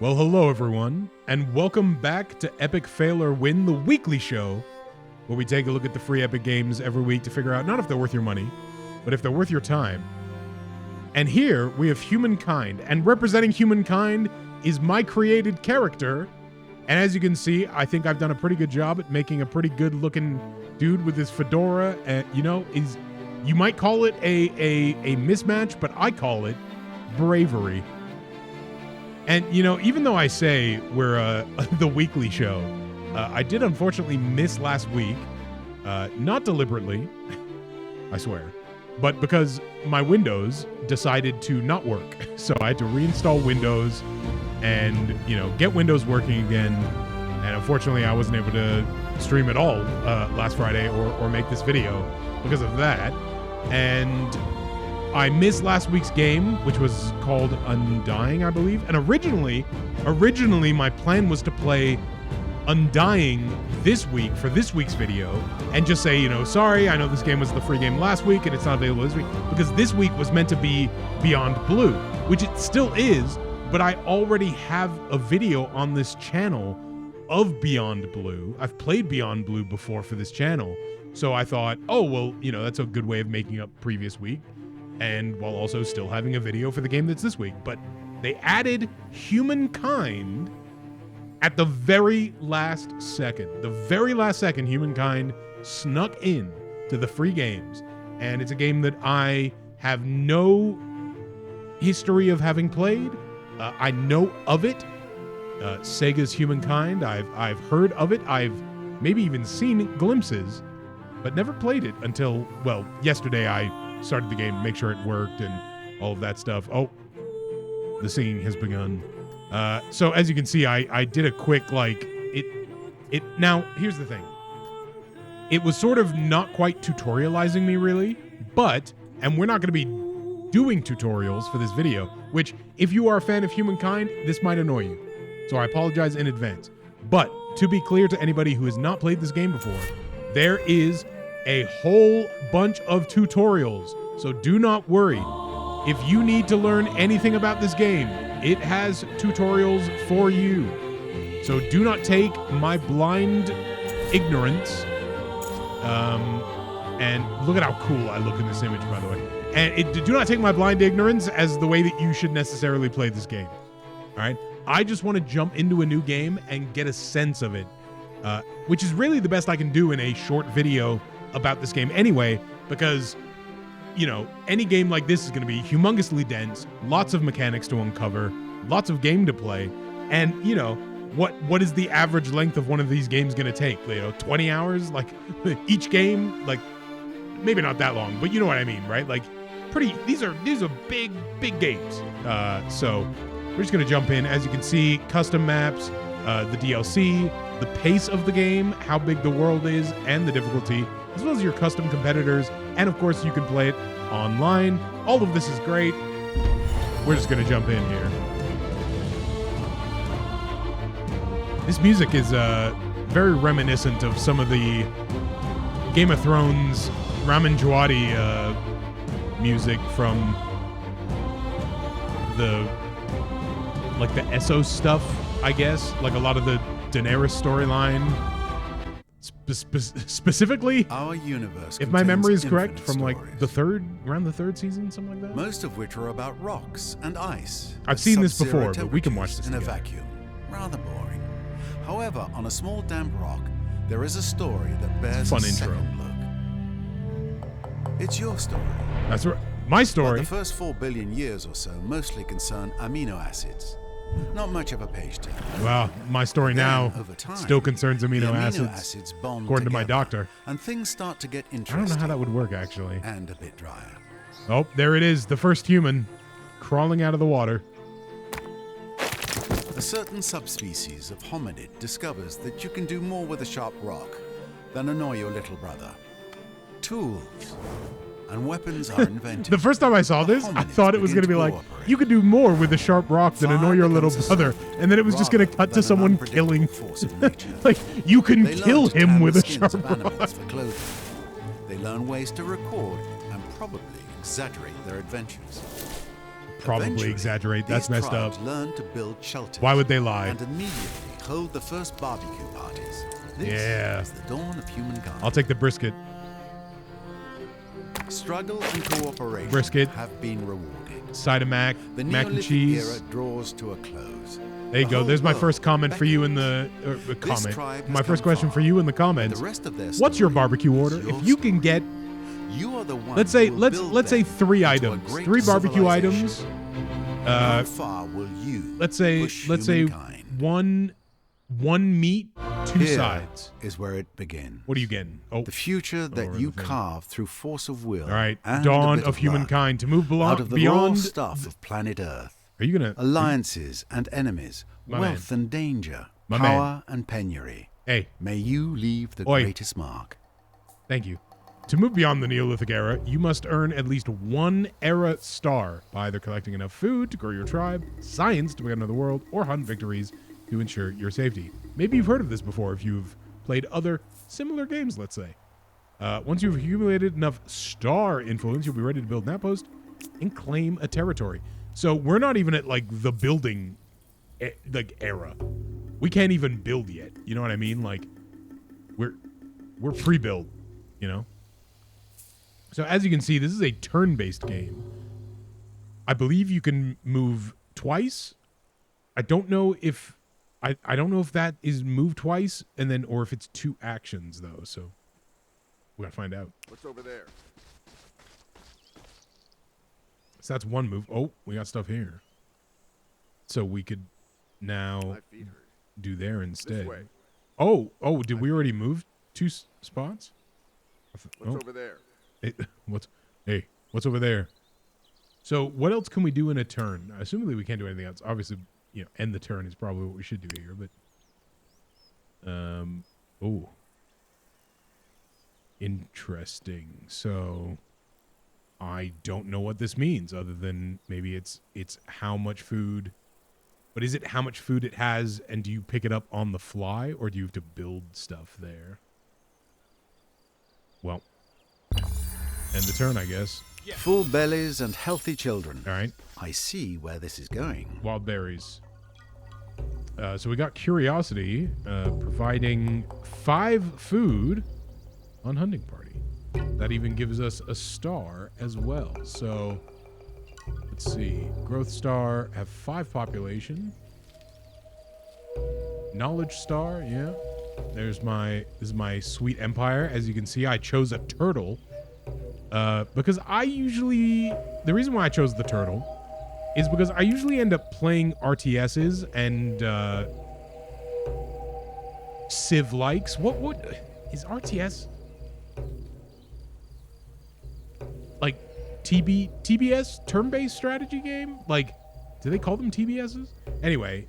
Well, hello everyone, and welcome back to Epic Fail or Win, the weekly show where we take a look at the free Epic games every week to figure out not if they're worth your money, but if they're worth your time. And here we have Humankind, and representing Humankind is my created character. And as you can see, I think I've done a pretty good job at making a pretty good looking dude with his fedora. And you might call it a mismatch, but I call it bravery. And, even though I say we're the weekly show, I did unfortunately miss last week. Not deliberately, I swear, but because my Windows decided to not work. So I had to reinstall Windows and, get Windows working again. And unfortunately, I wasn't able to stream at all last Friday or make this video because of that. And I missed last week's game, which was called Undying, I believe. And originally my plan was to play Undying this week for this week's video and just say, sorry, I know this game was the free game last week and it's not available this week, because this week was meant to be Beyond Blue, which it still is, but I already have a video on this channel of Beyond Blue. I've played Beyond Blue before for this channel. So I thought, oh, well, that's a good way of making up previous week, and while also still having a video for the game that's this week. But they added Humankind at the very last second. The very last second, Humankind snuck in to the free games. And it's a game that I have no history of having played. I know of it. Sega's Humankind. I've heard of it. I've maybe even seen glimpses, but never played it until, well, yesterday I started the game, make sure it worked and all of that stuff. Oh, the singing has begun. So as you can see, I did a quick, now here's the thing. It was sort of not quite tutorializing me really, and we're not going to be doing tutorials for this video, which if you are a fan of Humankind, this might annoy you. So I apologize in advance. But to be clear to anybody who has not played this game before, there is a whole bunch of tutorials, so do not worry. If you need to learn anything about this game, it has tutorials for you. So do not take my blind ignorance, and look at how cool I look in this image, by the way. And do not take my blind ignorance as the way that you should necessarily play this game. All right? I just want to jump into a new game and get a sense of it, which is really the best I can do in a short video about this game anyway, because any game like this is going to be humongously dense, lots of mechanics to uncover, lots of game to play, and what is the average length of one of these games going to take? 20 hours, like each game, like maybe not that long, but you know what I mean, right? Like these are big games. So we're just going to jump in. As you can see, custom maps, the DLC, the pace of the game, how big the world is, and the difficulty, as well as your custom competitors, and of course you can play it online. All of this is great. We're just going to jump in here. This music is very reminiscent of some of the Game of Thrones Ramin Djawadi music from the Essos stuff, I guess, like a lot of the Daenerys storyline. Specifically, our universe, if my memory is correct, from around the third season, something like that. Most of which are about rocks and ice. I've seen this before, but we can watch this in together. a vacuum. Rather boring. However, on a small damp rock, there is a story that bears Fun a intro. second look. It's your story. That's right. My story. But the first 4 billion years or so mostly concern amino acids. Not much of a page turn. Well, my story now over time, still concerns amino acids, bond according to my together, doctor. and things start to get I interesting. don't know how that would work, actually. And a bit drier. Oh, there it is, the first human crawling out of the water. A certain subspecies of hominid discovers that you can do more with a sharp rock than annoy your little brother. Tools and weapons are invented. The first time I saw this, I thought it was going to be like, you could do more with a sharp rock than annoy your little brother. And then it was just going to cut to someone killing. Like, you can kill him with a sharp rock. For clothing. They learn ways to record and probably exaggerate their adventures. probably Eventually, exaggerate. That's these messed tribes up. learned to build shelters. Why would they lie? And immediately hold the first barbecue parties. This Yeah. is the dawn of humankind. I'll take the brisket. Struggle and cooperation Brisket. have been rewarded. Side of mac and Neolithic cheese. era draws to a close. There you The go. whole There's my world first comment for you in beckons. the comment. tribe My has first come question far. for you in the The comments. rest of their What's your story barbecue order? is your If you can story. get, You are the one let's say who will let's build say them 3 into a items, great 3 barbecue civilization. items. How far will you Let's say push let's say humankind? one meat, 2 Here sides. is where it begins. What are you getting? Oh, The future that over you the thing. carve through force of will. all right. and a Dawn bit of luck. humankind to move Out of the beyond. raw stuff of planet Earth. Are you gonna? Alliances and enemies, My wealth and danger, My power and penury. Hey, May you leave the Oi. greatest mark. thank you. To move beyond the Neolithic era, you must earn at least 1 era star by either collecting enough food to grow your tribe, science to become another world, or hunt victories to ensure your safety. Maybe you've heard of this before if you've played other similar games, let's say. Once you've accumulated enough star influence, you'll be ready to build an outpost and claim a territory. So we're not even at like the building era. We can't even build yet. You know what I mean? Like we're pre-built, you know? So as you can see, this is a turn-based game. I believe you can move twice. I don't know if I don't know if that is move twice and then or if it's 2 actions though. So we gotta find out. What's over there? So that's 1 move. Oh, we got stuff here. So we could now My feet hurt. do there instead. This way. Oh, did we already move 2 spots? What's over there? What's over there? So what else can we do in a turn? Assumingly we can't do anything else. Obviously, end the turn is probably what we should do here, but interesting. So I don't know what this means other than maybe it's how much food. But is it how much food it has, and do you pick it up on the fly, or do you have to build stuff there? Well, end the turn, I guess. Full bellies and healthy children. All right. I see where this is going. Wild berries. So we got curiosity, providing 5 food on hunting party. That even gives us a star as well. So let's see. Growth star, have 5 population. Knowledge star, yeah. This is my sweet empire. As you can see, I chose a turtle. Because the reason why I chose the turtle is because I usually end up playing RTSs and Civ likes. What is RTS? Like TBS, turn-based strategy game? Like, do they call them TBSs? Anyway,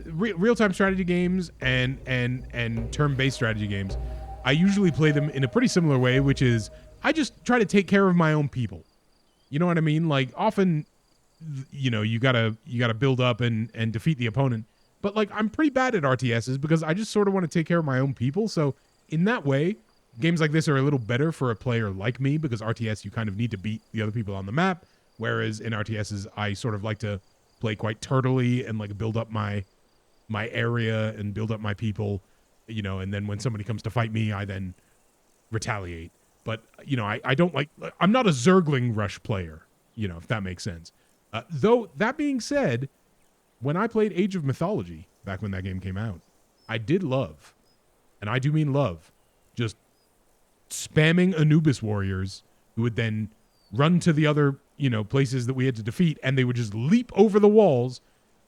real-time strategy games and turn-based strategy games, I usually play them in a pretty similar way, which is I just try to take care of my own people. You know what I mean? Like often, you gotta build up and defeat the opponent. But like I'm pretty bad at RTSs because I just sort of want to take care of my own people. So in that way, games like this are a little better for a player like me because RTS you kind of need to beat the other people on the map. Whereas in RTSs I sort of like to play quite turtley and like build up my area and build up my people. And then when somebody comes to fight me, I then retaliate. But, I don't I'm not a Zergling Rush player, if that makes sense. Though, that being said, when I played Age of Mythology, back when that game came out, I did love, and I do mean love, just spamming Anubis warriors who would then run to the other, places that we had to defeat, and they would just leap over the walls,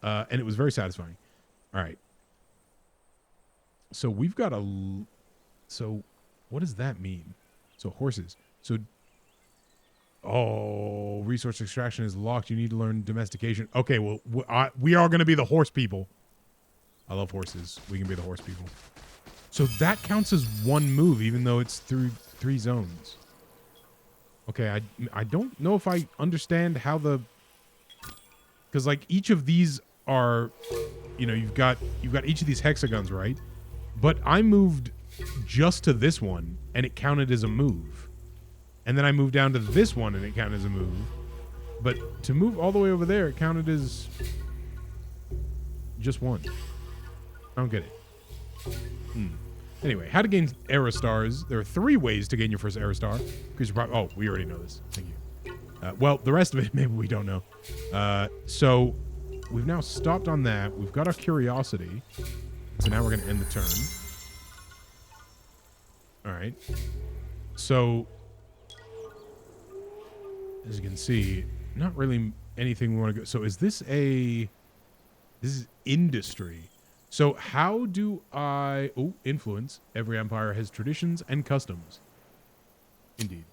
and it was very satisfying. All right. So we've got so what does that mean? So horses. So, resource extraction is locked. You need to learn domestication. Okay, well, we are going to be the horse people. I love horses. We can be the horse people. So that counts as 1 move, even though it's through 3 zones. Okay, I don't know if I understand how because like each of these are, you've got each of these hexagons, right? But I moved just to this one and it counted as a move. And then I moved down to this one and it counted as a move. But to move all the way over there, it counted as just one. I don't get it. Anyway, how to gain era stars. There are 3 ways to gain your first era star. Because oh, we already know this. Thank you. Well, the rest of it, maybe we don't know. So we've now stopped on that. We've got our curiosity. So now we're going to end the turn. All right. So as you can see, not really anything we want to go. So is this this is industry. So how do I, influence. Every empire has traditions and customs. Indeed.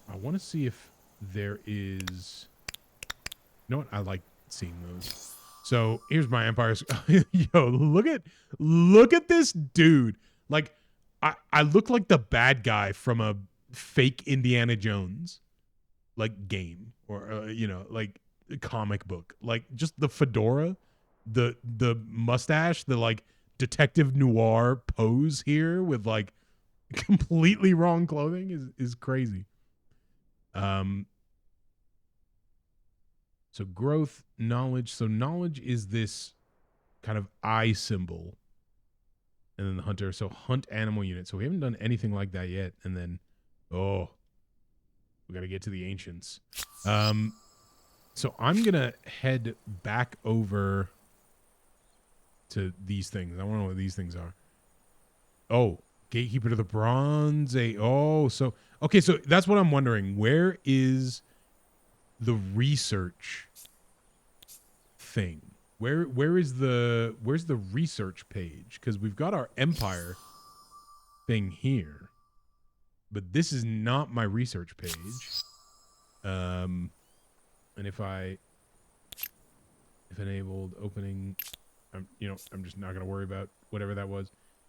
I want to see if there is, you know what? I like seeing those. So here's my empires. Yo, look at this dude. Like, I look like the bad guy from a fake Indiana Jones, like, game or, like a comic book. Like, just the fedora, the mustache, the, like, detective noir pose here with, like, completely wrong clothing is crazy. So growth, knowledge. So knowledge is this kind of eye symbol. And then the hunter. So hunt animal unit. So we haven't done anything like that yet. And then, we got to get to the ancients. So I'm going to head back over to these things. I want to know what these things are. Oh, gatekeeper to the bronze. So that's what I'm wondering. Where is the research thing? Where's the research page? Because we've got our empire thing here, but this is not my research page. And if enabled opening, I'm just not gonna worry about whatever that was.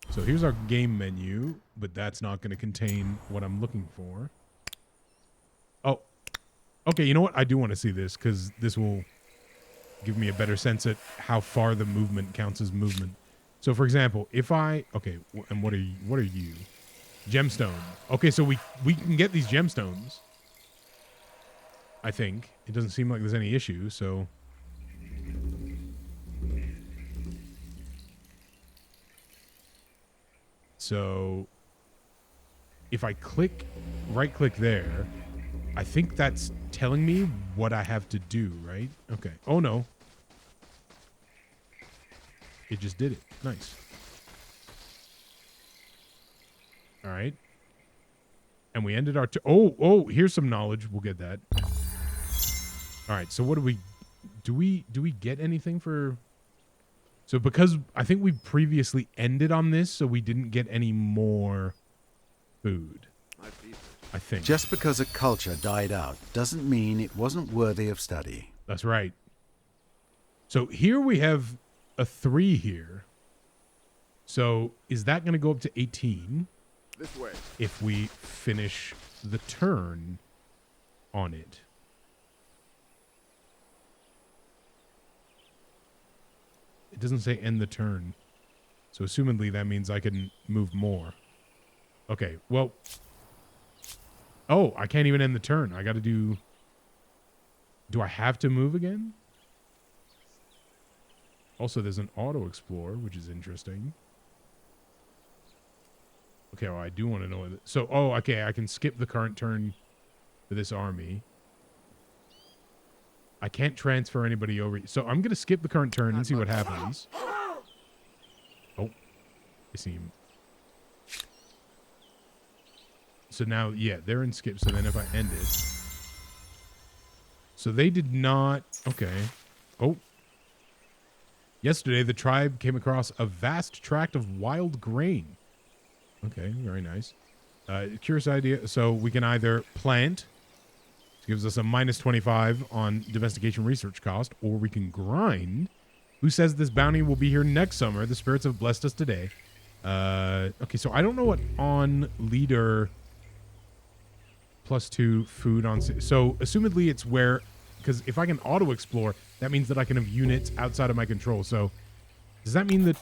So here's our game menu, but that's not going to contain what I'm looking for. Oh, okay. You know what? I do want to see this because this will give me a better sense at how far the movement counts as movement. So, for example, if and what are you? Gemstone. Okay, so we can get these gemstones. I think it doesn't seem like there's any issue. So if I right click there, I think that's telling me what I have to do, right? Okay. Oh no. It just did it. Nice. All right. And we ended our here's some knowledge. We'll get that. All right. So what do we get anything for? So because I think we previously ended on this, so we didn't get any more food. I think. Just because a culture died out doesn't mean it wasn't worthy of study. That's right. So here we have a 3 here. So is that going to go up to 18? This way. If we finish the turn on it. It doesn't say end the turn. So assumedly that means I can move more. Okay, well. Oh, I can't even end the turn. I got to do I have to move again? Also, there's an auto explore, which is interesting. Okay, well, I do want to know. Okay, I can skip the current turn for this army. I can't transfer anybody over. So I'm going to skip the current turn and see what happens. Oh, I see him. So now, yeah, they're in skip. So then if I end it. So they did not. Okay. Oh. Yesterday, the tribe came across a vast tract of wild grain. Okay, very nice. Curious idea. So we can either plant. Gives us a minus 25 on domestication research cost, or we can grind. Who says this bounty will be here next summer? The spirits have blessed us today. Okay, so I don't know what on leader +2 food on. So assumedly it's where, because if I can auto explore, that means that I can have units outside of my control. So does that mean that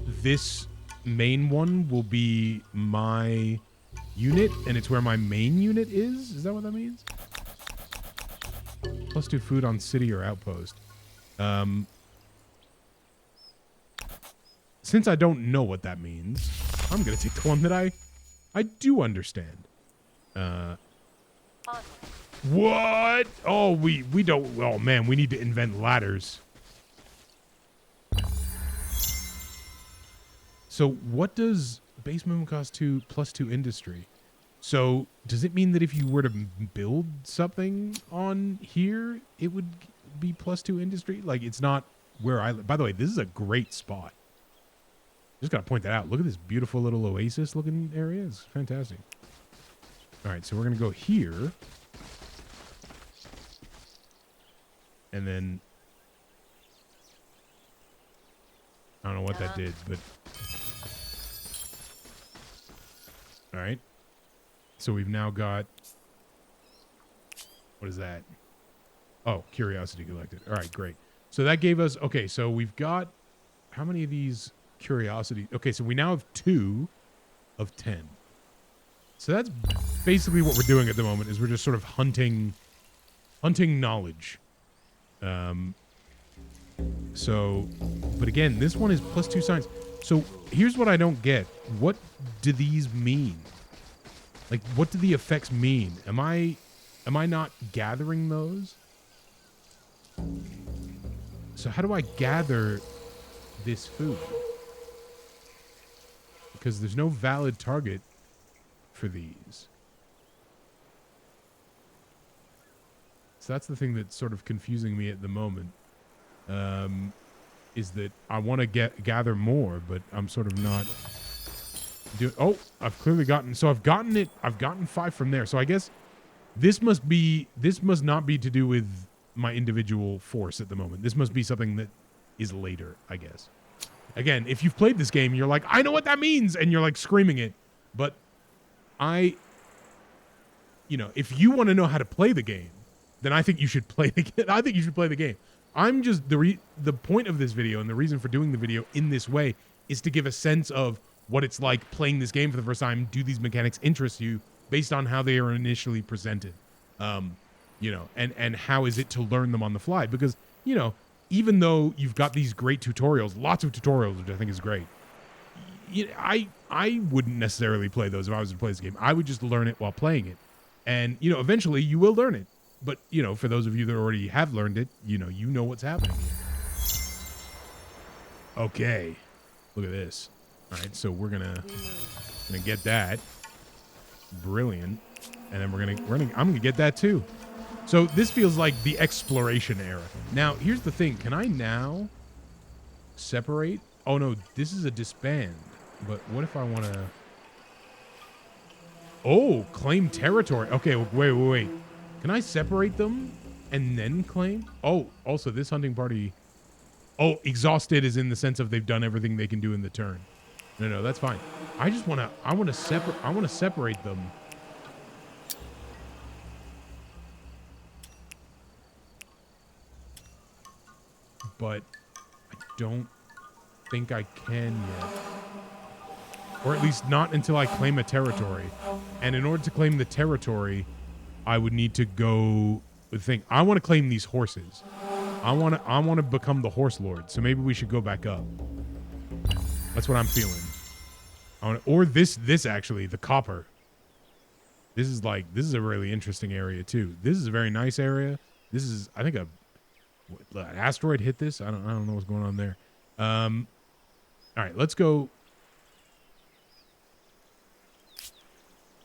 this main one will be my unit, and it's where my main unit is? Is that what that means? +2 food on city or outpost. Since I don't know what that means, I'm going to take the one that I do understand. What? Oh, we don't. Oh, man, we need to invent ladders. So what does base minimum cost +2 industry? So does it mean that if you were to build something on here, it would be +2 industry? Like, it's not where I live. By the way, this is a great spot. Just got to point that out. Look at this beautiful little oasis looking area. It's fantastic. All right, so we're going to go here. And then I don't know what that did, but all right. So we've now got, what is that? Oh, curiosity collected. All right, great. So that gave us, okay, so we've got, how many of these curiosity? Okay, so we now have 2 of 10. So that's basically what we're doing at the moment, is we're just sort of hunting knowledge. So, but again, this one is +2 science. So here's what I don't get. What do these mean? Like, what do the effects mean? Am I not gathering those? So how do I gather this food? Because there's no valid target for these. So that's the thing that's sort of confusing me at the moment. Is that I want to gather more, but I'm sort of not doing. Oh, I've clearly gotten. So I've gotten 5 from there. So I guess this must not be to do with my individual force at the moment. This must be something that is later, I guess. Again, if you've played this game, you're like, I know what that means, and you're like screaming it. But if you want to know how to play the game, then I think you should play the game. I think you should play the game. I'm just the point of this video, and the reason for doing the video in this way, is to give a sense of what it's like playing this game for the first time. Do these mechanics interest you based on how they are initially presented? And how is it to learn them on the fly? Because, even though you've got these great tutorials, lots of tutorials, which I think is great, I wouldn't necessarily play those if I was to play this game. I would just learn it while playing it. And, eventually you will learn it. But, for those of you that already have learned it, you know what's happening here. Okay. Look at this. All right, so we're gonna get that. Brilliant. And then I'm gonna get that too. So this feels like the exploration era. Now, here's the thing. Can I now separate? Oh no, this is a disband. But what if I wanna... Oh, claim territory. Okay, wait. Can I separate them and then claim? Oh, also this hunting party... Oh, exhausted is in the sense of they've done everything they can do in the turn. No, that's fine. I want to separate them. But I don't think I can yet. Or at least not until I claim a territory. And in order to claim the territory, I would need to go think. I want to claim these horses. I want to become the horse lord. So maybe we should go back up. That's what I'm feeling. Or this actually, the copper. This is a really interesting area too. This is a very nice area. This is, I think, an asteroid hit this. I don't know what's going on there. All right, let's go.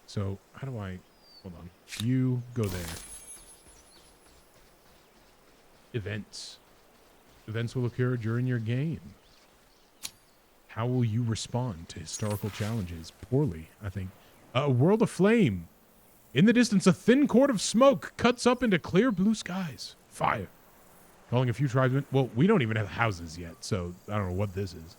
So how do I? Hold on. You go there. Events. Events will occur during your game. How will you respond to historical challenges? Poorly, I think. A world of flame. In the distance, a thin cord of smoke cuts up into clear blue skies. Fire. Calling a few tribesmen. Well, we don't even have houses yet, so I don't know what this is.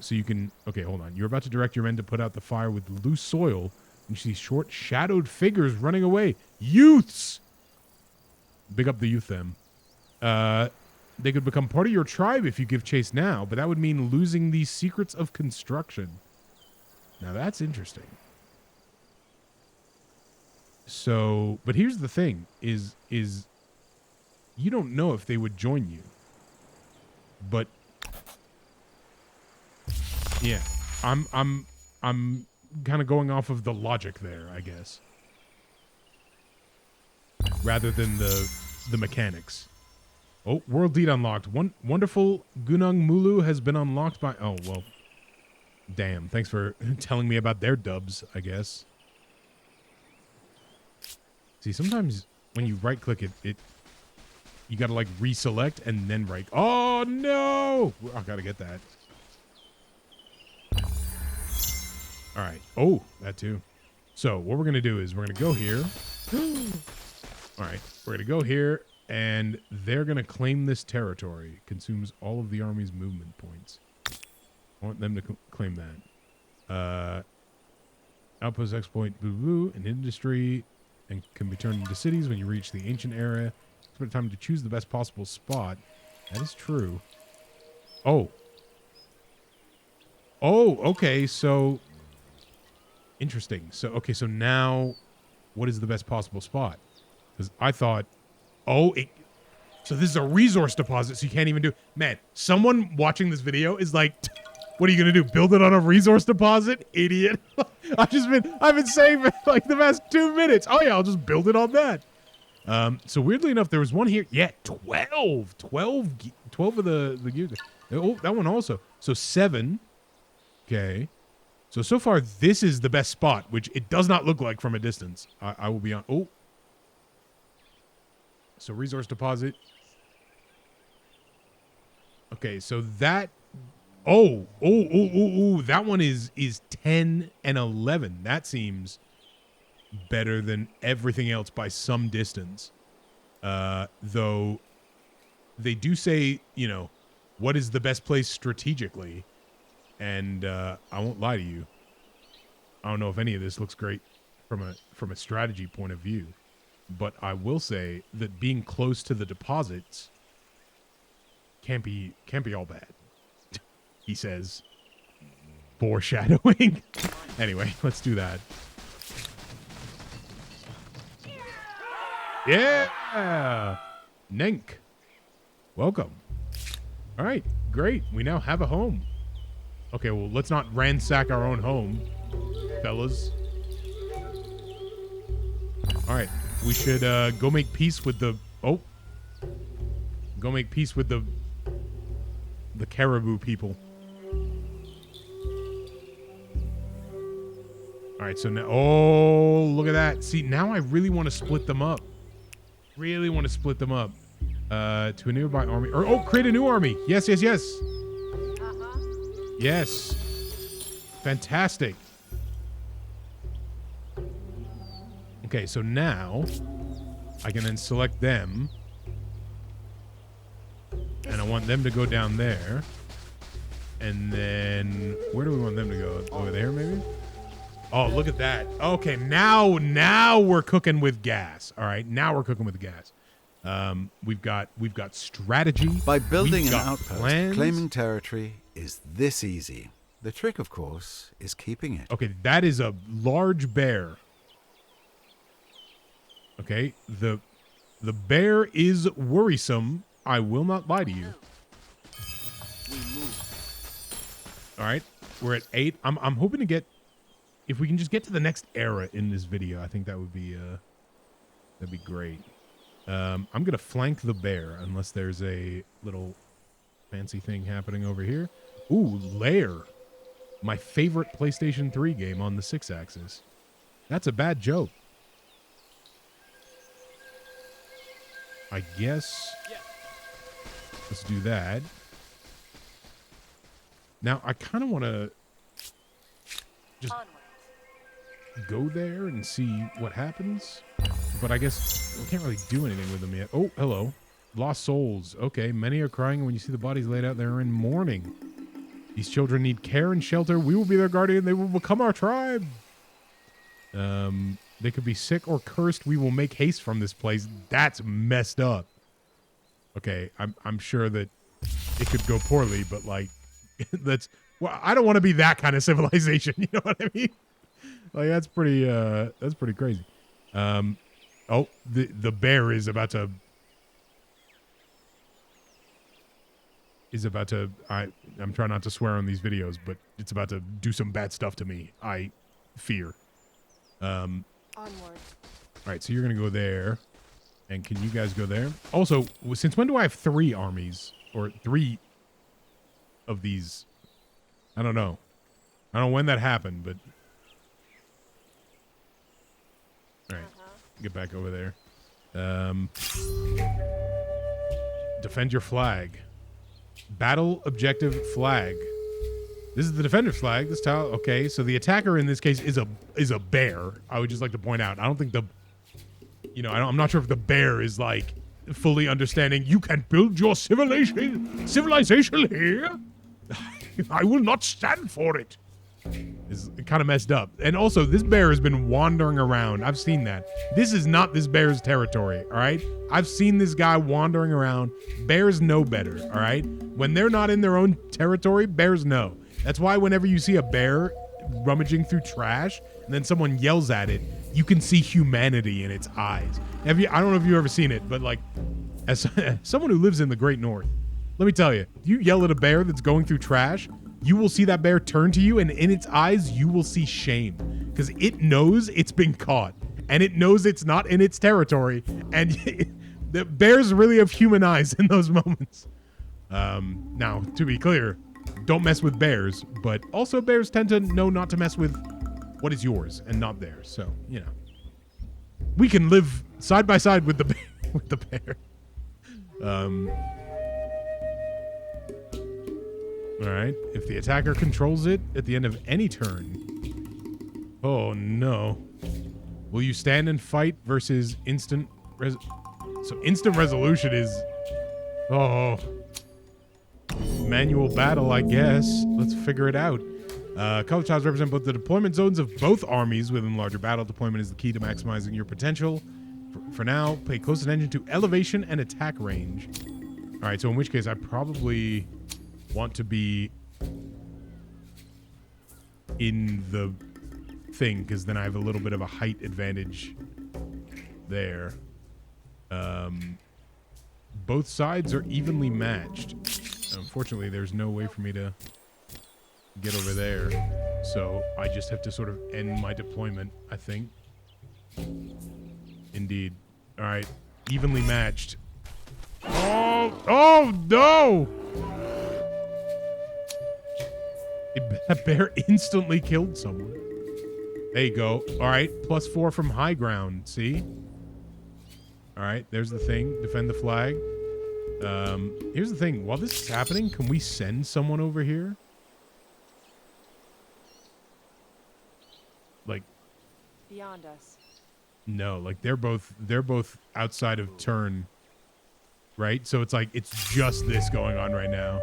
So you can... Okay, hold on. You're about to direct your men to put out the fire with loose soil. And you see short, shadowed figures running away. Youths! Big up the youth, them. They could become part of your tribe if you give chase now, but that would mean losing the secrets of construction. Now that's interesting. So, but here's the thing: is you don't know if they would join you, but yeah, I'm kind of going off of the logic there, I guess, rather than the mechanics. Oh, world deed unlocked. Wonderful Gunung Mulu has been unlocked by. Oh well, damn. Thanks for telling me about their dubs, I guess. See, sometimes when you right click it you gotta like reselect and then right. Oh no! I gotta get that. All right. Oh, that too. So what we're gonna do is we're gonna go here. All right, we're gonna go here, and they're gonna claim this territory. Consumes all of the army's movement points. I want them to claim that. Outpost exploit boo an industry, and can be turned into cities when you reach the ancient era. Spend time to choose the best possible spot. That is true. Oh. Oh, okay, so interesting. So okay, so now what is the best possible spot? Because I thought, so this is a resource deposit, so you can't even do. Man, someone watching this video is like, what are you gonna do? Build it on a resource deposit, idiot! I've been saying for like the past 2 minutes. Oh yeah, I'll just build it on that. So weirdly enough, there was one here. Yeah, 12 of the gear. Oh, that one also. So 7. Okay. So far, this is the best spot, which it does not look like from a distance. I will be on. Oh. So resource deposit. Okay, so that. Oh, that one is 10 and 11. That seems better than everything else by some distance. Though they do say, what is the best place strategically? And I won't lie to you. I don't know if any of this looks great from a strategy point of view, but I will say that being close to the deposits can't be all bad. He says, foreshadowing. Anyway, let's do that. Yeah, Nenk, welcome. All right, great. We now have a home. Okay, well, let's not ransack our own home, fellas. All right, we should go make peace with the. Oh, go make peace with the caribou people. All right, so now, oh, look at that. See, now I really want to split them up. Really want to split them up to a nearby army. Or, create a new army. Yes. Yes. Fantastic. Okay, so now I can then select them. And I want them to go down there. And then, where do we want them to go? Over there, maybe? Oh, look at that. Okay, now we're cooking with gas. All right, now we're cooking with gas. We've got strategy. By building an outpost, plans. claiming territory is this easy. The trick, of course, is keeping it. Okay, that is a large bear. Okay, the bear is worrisome. I will not lie to you. All right, we're at 8. I'm hoping to get. If we can just get to the next era in this video, I think that would be that'd be great. I'm gonna flank the bear unless there's a little fancy thing happening over here. Ooh, Lair, my favorite PlayStation 3 game on the 6-axis. That's a bad joke. I guess let's do that. Now I kind of want to just go there and see what happens, but I guess we can't really do anything with them yet. Oh, hello. Lost souls. Okay, many are crying when you see the bodies laid out there in mourning. These children need care and shelter. We will be their guardian. They will become our tribe. They could be sick or cursed. We will make haste from this place. That's messed up. Okay, I'm sure that it could go poorly, but like I don't want to be that kind of civilization. You know what I mean? Like that's pretty crazy. Oh, the bear is about to I'm trying not to swear on these videos, but it's about to do some bad stuff to me. I fear. Onward. All right, so you're gonna go there, and can you guys go there? Also, since when do I have 3 armies or 3 of these? I don't know. I don't know when that happened, but all right, get back over there. Defend your flag. Battle objective flag. This is the defender's flag. This tile. Okay, so the attacker in this case is a bear. I would just like to point out. I don't think I'm not sure if the bear is like fully understanding. You can build your civilization here. I will not stand for it. Is kind of messed up. And also, this bear has been wandering around. I've seen that. This is not this bear's territory, all right? I've seen this guy wandering around. Bears know better, all right? When they're not in their own territory, bears know. That's why whenever you see a bear rummaging through trash and then someone yells at it, you can see humanity in its eyes. I don't know if you've ever seen it, but like, as someone who lives in the Great North, let me tell you, you yell at a bear that's going through trash, you will see that bear turn to you, and in its eyes, you will see shame because it knows it's been caught and it knows it's not in its territory. And the bears really have human eyes in those moments. Now, to be clear, don't mess with bears, but also bears tend to know not to mess with what is yours and not theirs. So, we can live side by side with the bear. With the bear. All right. If the attacker controls it at the end of any turn. Oh, no. Will you stand and fight versus instant... So instant resolution is... Oh. Manual battle, I guess. Let's figure it out. Color tiles represent both the deployment zones of both armies within larger battle. Deployment is the key to maximizing your potential. For now, pay close attention to elevation and attack range. All right, so in which case I probably... want to be in the thing because then I have a little bit of a height advantage there. Both sides are evenly matched. Unfortunately, there's no way for me to get over there, so I just have to sort of end my deployment, I think. Indeed. All right, evenly matched. Oh no! That bear instantly killed someone. There you go. All right. +4 from high ground. See? All right. There's the thing. Defend the flag. Here's the thing. While this is happening, can we send someone over here? Like... Beyond us. No. Like, they're both outside of turn. Right? So it's like, it's just this going on right now.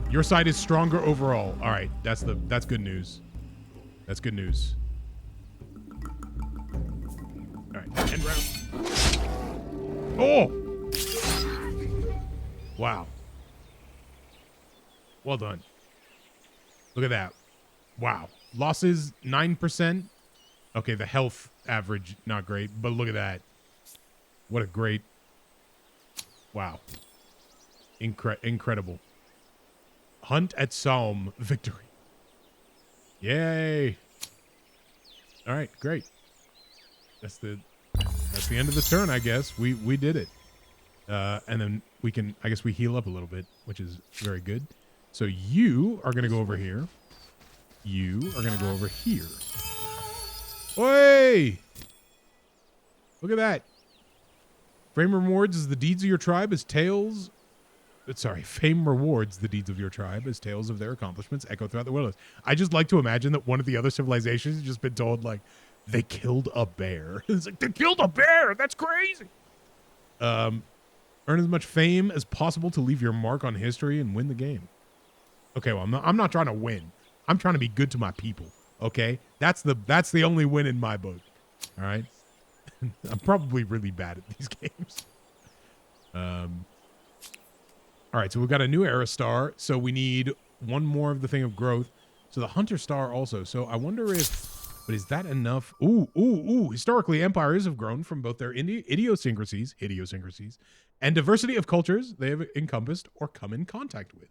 Your side is stronger overall. All right, that's good news. That's good news. All right, end round. Oh! Wow. Well done. Look at that. Wow. Losses 9%. Okay, the health average not great, but look at that. What a great. Wow. Incredible. Hunt at Psalm victory. Yay. All right, great. That's the end of the turn, I guess. We did it. And then we can, I guess we heal up a little bit, which is very good. So you are going to go over here. You are going to go over here. Oi! Look at that. Fame rewards is the deeds of your tribe as tales. Sorry, fame rewards the deeds of your tribe as tales of their accomplishments echo throughout the wilderness. I just like to imagine that one of the other civilizations has just been told, like, they killed a bear. It's like, they killed a bear! That's crazy! Earn as much fame as possible to leave your mark on history and win the game. Okay, well, I'm not trying to win. I'm trying to be good to my people, okay? That's the only win in my book, all right? I'm probably really bad at these games. All right, so we've got a new era star, so we need one more of the thing of growth. So the Hunter Star also. So I wonder if, but is that enough? Ooh. Historically, empires have grown from both their idiosyncrasies, and diversity of cultures they have encompassed or come in contact with.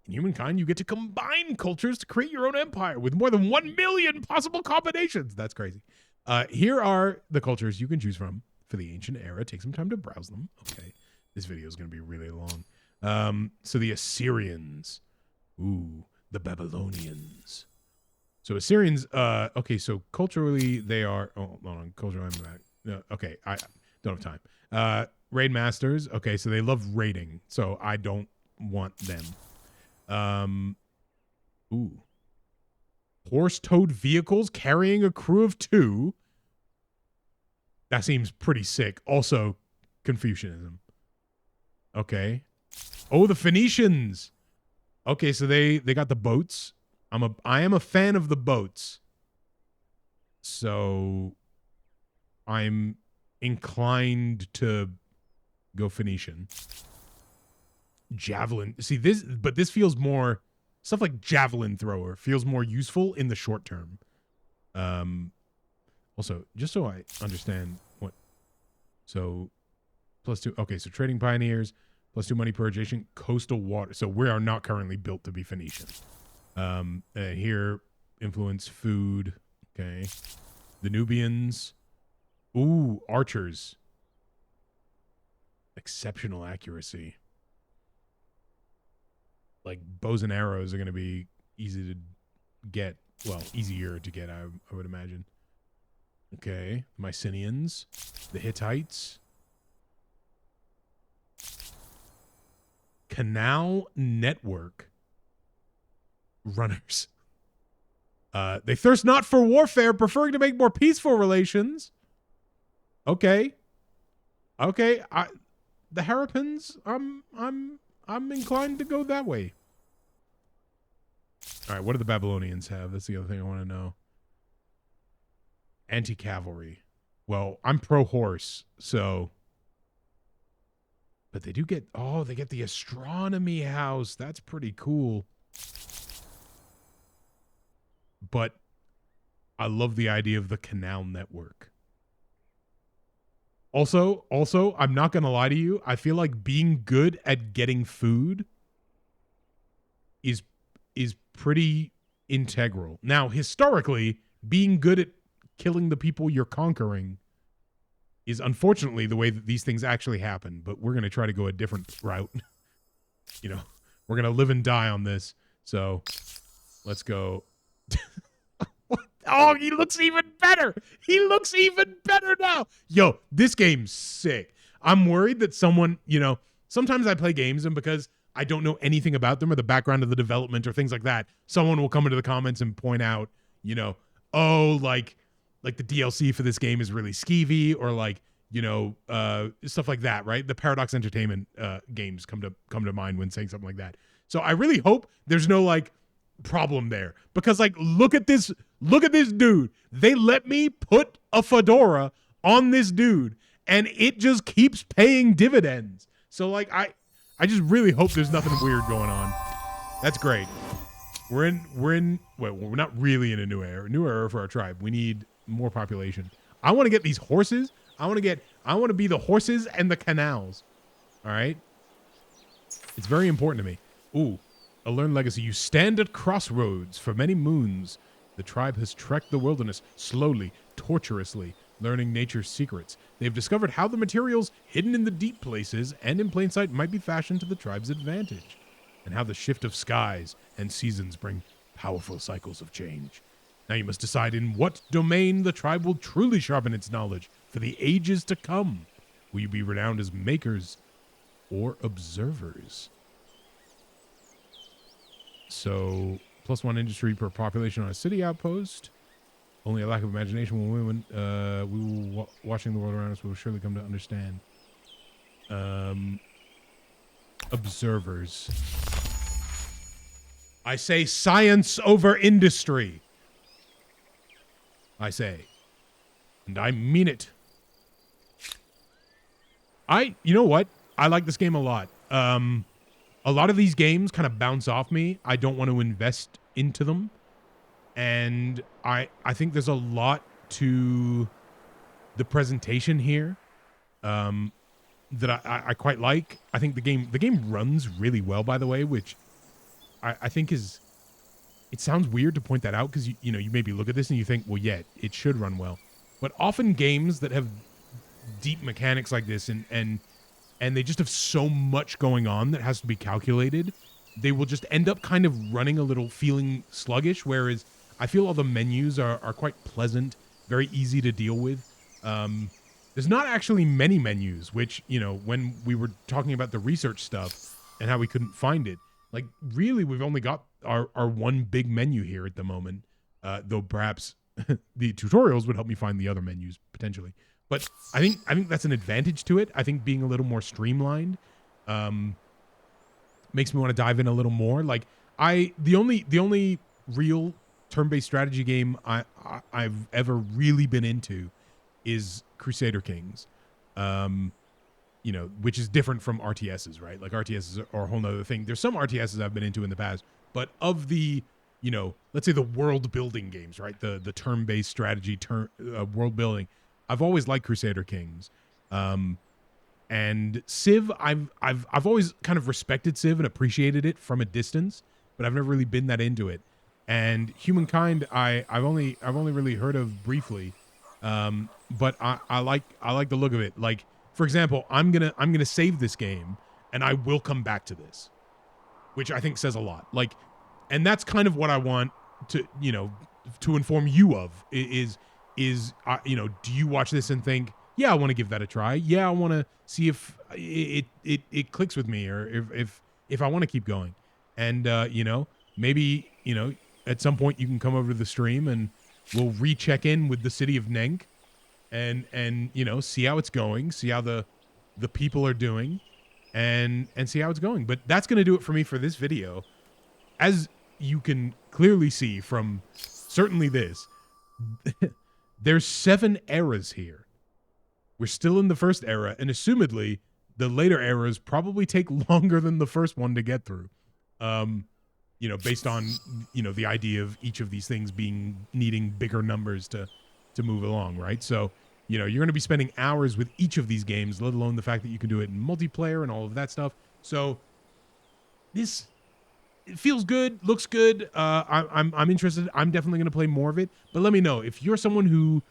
In Humankind, you get to combine cultures to create your own empire with more than 1 million possible combinations. That's crazy. Here are the cultures you can choose from for the ancient era. Take some time to browse them. Okay. This video is going to be really long. So the Assyrians. Ooh, the Babylonians. So Assyrians, okay, so culturally they are, oh, hold on, culturally I'm back. No, okay, I don't have time. Raid masters, okay, so they love raiding, so I don't want them. Ooh. Horse-towed vehicles carrying a crew of 2. That seems pretty sick. Also, Confucianism. Okay. Oh, the Phoenicians. Okay, so they got the boats. I am a fan of the boats. So I'm inclined to go Phoenician. Javelin. See this, but this feels more stuff like javelin thrower feels more useful in the short term. Also, just so I understand what, so +2. Okay, so trading pioneers, +2 money per adjacent coastal water. So we are not currently built to be Phoenician. Here, influence food. Okay, the Nubians. Ooh, archers. Exceptional accuracy. Like bows and arrows are going to be easy to get. Well, easier to get, I would imagine. Okay, Mycenaeans, the Hittites. Canal network runners. They thirst not for warfare, preferring to make more peaceful relations. Okay. The Harapins, I'm inclined to go that way. All right, what do the Babylonians have? That's the other thing I want to know. Anti-cavalry. Well, I'm pro-horse, so... But they do get... Oh, they get the astronomy house. That's pretty cool. But I love the idea of the canal network. Also, I'm not going to lie to you. I feel like being good at getting food is pretty integral. Now, historically, being good at killing the people you're conquering is unfortunately the way that these things actually happen, but we're going to try to go a different route. You know, we're going to live and die on this. So let's go. Oh, he looks even better. He looks even better now. Yo, this game's sick. I'm worried that someone, you know, sometimes I play games and because I don't know anything about them or the background of the development or things like that, someone will come into the comments and point out, you know, oh, like the DLC for this game is really skeevy, or like, you know, stuff like that, right? The Paradox Entertainment games come to mind when saying something like that. So I really hope there's no like problem there, because like look at this dude. They let me put a fedora on this dude and it just keeps paying dividends. So like I just really hope there's nothing weird going on. That's great. We're not really in a new era for our tribe. We need more population. I want to get these horses. I want to be the horses and the canals. All right. It's very important to me. Ooh, a learned legacy. You stand at crossroads. For many moons, the tribe has trekked the wilderness slowly, tortuously, learning nature's secrets. They've discovered how the materials hidden in the deep places and in plain sight might be fashioned to the tribe's advantage, and how the shift of skies and seasons bring powerful cycles of change. Now you must decide in what domain the tribe will truly sharpen its knowledge for the ages to come. Will you be renowned as makers or observers? So, +1 industry per population on a city outpost. Only a lack of imagination when watching the world around us will surely come to understand. Observers. I say science over industry. I say. And I mean it. You know what? I like this game a lot. A lot of these games kind of bounce off me. I don't want to invest into them. And I think there's a lot to the presentation here that I quite like. I think the game runs really well, by the way, which I think is, it sounds weird to point that out because you know you maybe look at this and you think, well, yeah, it should run well. But often games that have deep mechanics like this and they just have so much going on that has to be calculated, they will just end up kind of running a little feeling sluggish, whereas I feel all the menus are quite pleasant, very easy to deal with. There's not actually many menus, which, you know, when we were talking about the research stuff and how we couldn't find it, like really we've only got our one big menu here at the moment, though perhaps the tutorials would help me find the other menus potentially. But I think that's an advantage to it. I think being a little more streamlined makes me want to dive in a little more. Like the only real turn-based strategy game I've ever really been into is Crusader Kings. You know, which is different from RTSs, right? Like RTSs are a whole nother thing. There's some RTSs I've been into in the past, but of the, you know, let's say the world building games, right? The turn-based strategy, world building, I've always liked Crusader Kings. And Civ, I've always kind of respected Civ and appreciated it from a distance, but I've never really been that into it. And Humankind, I've only really heard of briefly, but I like the look of it. Like, for example, I'm gonna save this game and I will come back to this, which I think says a lot. Like, and that's kind of what I want to, you know, to inform you of is you know, do you watch this and think, yeah, I want to give that a try. Yeah, I want to see if it clicks with me, or if I want to keep going. And you know, maybe, you know, at some point you can come over to the stream and we'll recheck in with the city of Nenk and you know, see how it's going, see how the people are doing, and see how it's going. But that's going to do it for me for this video. As you can clearly see from certainly this, there's 7 eras here. We're still in the first era, and assumedly the later eras probably take longer than the first one to get through. You know, based on, you know, the idea of each of these things needing bigger numbers to move along, right? So, you know, you're going to be spending hours with each of these games, let alone the fact that you can do it in multiplayer and all of that stuff. So this, it feels good, looks good. I'm interested. I'm definitely going to play more of it. But let me know if you're someone who,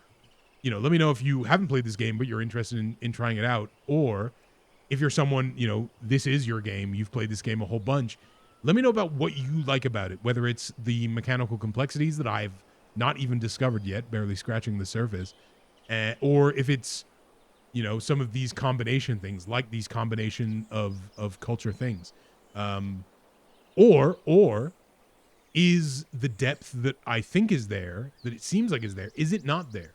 you know, let me know if you haven't played this game but you're interested in trying it out, or if you're someone, you know, this is your game, you've played this game a whole bunch. Let me know about what you like about it, whether it's the mechanical complexities that I've not even discovered yet, barely scratching the surface, or if it's, you know, some of these combination things, like these combination of culture things. Or is the depth that I think is there, that it seems like is there, is it not there?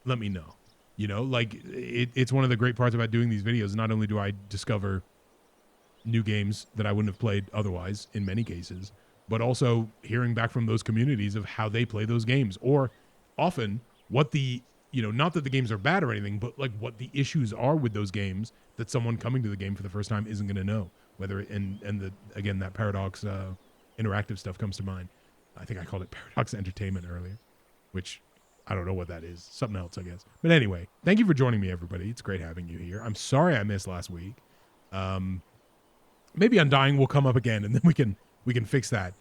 Let me know. You know, like it's one of the great parts about doing these videos. Not only do I discover new games that I wouldn't have played otherwise in many cases, but also hearing back from those communities of how they play those games, or often what the, you know, not that the games are bad or anything, but like what the issues are with those games that someone coming to the game for the first time isn't going to know. Whether and the, again, that Paradox interactive stuff comes to mind. I think I called it Paradox Entertainment earlier, which I don't know what that is. Something else, I guess. But anyway, thank you for joining me, everybody. It's great having you here. I'm sorry I missed last week. Maybe Undying will come up again, and then we can fix that.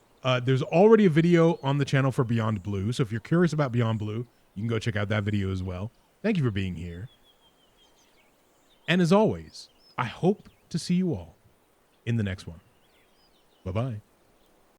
There's already a video on the channel for Beyond Blue, so if you're curious about Beyond Blue, you can go check out that video as well. Thank you for being here. And as always, I hope to see you all in the next one. Bye-bye.